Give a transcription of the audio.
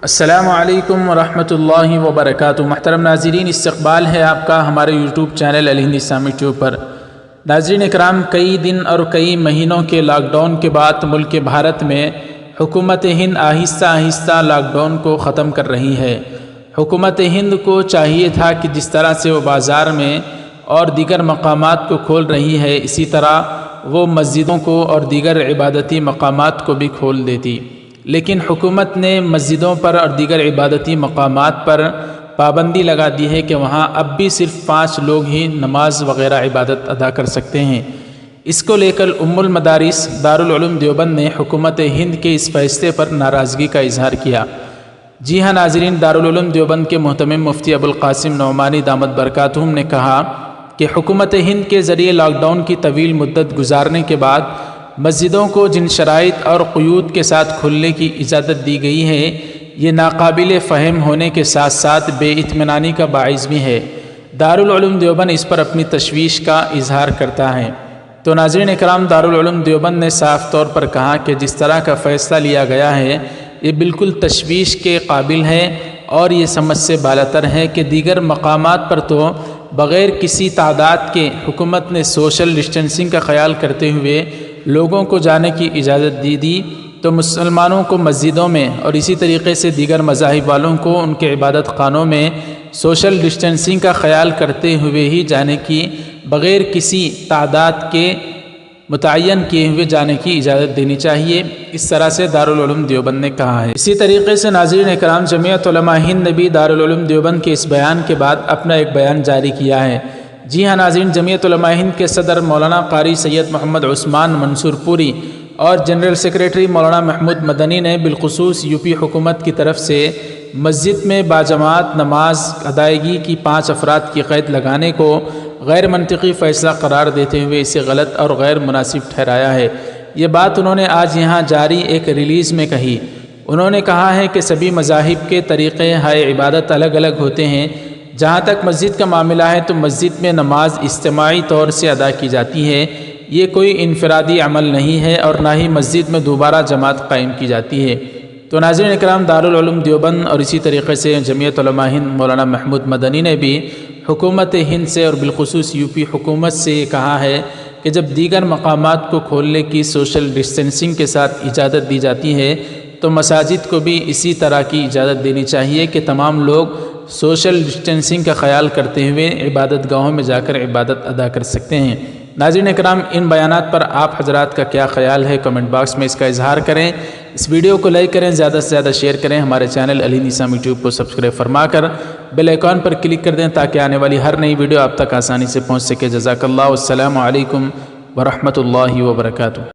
السلام علیکم ورحمۃ اللہ وبرکاتہ۔ محترم ناظرین، استقبال ہے آپ کا ہمارے یوٹیوب چینل الہند اسلامک ٹیوب پر۔ ناظرین اکرام، کئی دن اور کئی مہینوں کے لاک ڈاؤن کے بعد ملک بھارت میں حکومت ہند آہستہ آہستہ لاک ڈاؤن کو ختم کر رہی ہے۔ حکومت ہند کو چاہیے تھا کہ جس طرح سے وہ بازار میں اور دیگر مقامات کو کھول رہی ہے، اسی طرح وہ مسجدوں کو اور دیگر عبادتی مقامات کو بھی کھول دیتی، لیکن حکومت نے مسجدوں پر اور دیگر عبادتی مقامات پر پابندی لگا دی ہے کہ وہاں اب بھی صرف 5 لوگ ہی نماز وغیرہ عبادت ادا کر سکتے ہیں۔ اس کو لے کر ام المدارس دارالعلوم دیوبند نے حکومت ہند کے اس فیصلے پر ناراضگی کا اظہار کیا۔ جی ہاں ناظرین، دارالعلوم دیوبند کے محتمم مفتی ابوالقاسم نعمانی دامت برکاتہم نے کہا کہ حکومت ہند کے ذریعے لاک ڈاؤن کی طویل مدت گزارنے کے بعد مسجدوں کو جن شرائط اور قیود کے ساتھ کھلنے کی اجازت دی گئی ہے، یہ ناقابل فہم ہونے کے ساتھ ساتھ بے اطمینانی کا باعث بھی ہے۔ دارالعلوم دیوبند اس پر اپنی تشویش کا اظہار کرتا ہے۔ تو ناظرین اکرام، دارالعلوم دیوبند نے صاف طور پر کہا کہ جس طرح کا فیصلہ لیا گیا ہے یہ بالکل تشویش کے قابل ہے اور یہ سمجھ سے بالاتر ہے کہ دیگر مقامات پر تو بغیر کسی تعداد کے حکومت نے سوشل ڈسٹینسنگ کا خیال کرتے ہوئے لوگوں کو جانے کی اجازت دی تو مسلمانوں کو مسجدوں میں اور اسی طریقے سے دیگر مذاہب والوں کو ان کے عبادت خانوں میں سوشل ڈسٹینسنگ کا خیال کرتے ہوئے ہی جانے کی، بغیر کسی تعداد کے متعین کیے ہوئے جانے کی اجازت دینی چاہیے، اس طرح سے دارالعلوم دیوبند نے کہا ہے۔ اسی طریقے سے ناظرین اکرام، جمعیت علماء ہند نے بھی دارالعلوم دیوبند کے اس بیان کے بعد اپنا ایک بیان جاری کیا ہے۔ جی ہاں ناظرین، جمعیت علماء ہند کے صدر مولانا قاری سید محمد عثمان منصور پوری اور جنرل سیکریٹری مولانا محمود مدنی نے بالخصوص یوپی حکومت کی طرف سے مسجد میں باجماعت نماز ادائیگی کی 5 افراد کی قید لگانے کو غیر منطقی فیصلہ قرار دیتے ہوئے اسے غلط اور غیر مناسب ٹھہرایا ہے۔ یہ بات انہوں نے آج یہاں جاری ایک ریلیز میں کہی۔ انہوں نے کہا ہے کہ سبھی مذاہب کے طریقے ہائے عبادت الگ الگ ہوتے ہیں۔ جہاں تک مسجد کا معاملہ ہے تو مسجد میں نماز اجتماعی طور سے ادا کی جاتی ہے، یہ کوئی انفرادی عمل نہیں ہے اور نہ ہی مسجد میں دوبارہ جماعت قائم کی جاتی ہے۔ تو ناظرین اکرام، دارالعلوم دیوبند اور اسی طریقے سے جمعیت علماء ہند مولانا محمود مدنی نے بھی حکومت ہند سے اور بالخصوص یوپی حکومت سے یہ کہا ہے کہ جب دیگر مقامات کو کھولنے کی سوشل ڈسٹینسنگ کے ساتھ اجازت دی جاتی ہے تو مساجد کو بھی اسی طرح کی اجازت دینی چاہیے کہ تمام لوگ سوشل ڈسٹینسنگ کا خیال کرتے ہوئے عبادت گاہوں میں جا کر عبادت ادا کر سکتے ہیں۔ ناظرین اکرام، ان بیانات پر آپ حضرات کا کیا خیال ہے؟ کمنٹ باکس میں اس کا اظہار کریں۔ اس ویڈیو کو لائک کریں، زیادہ سے زیادہ شیئر کریں، ہمارے چینل الہند اسلامک ٹیوب کو سبسکرائب فرما کر بیل آئیکن پر کلک کر دیں تاکہ آنے والی ہر نئی ویڈیو آپ تک آسانی سے پہنچ سکے۔ جزاک اللہ، والسلام علیکم ورحمۃ اللہ وبرکاتہ۔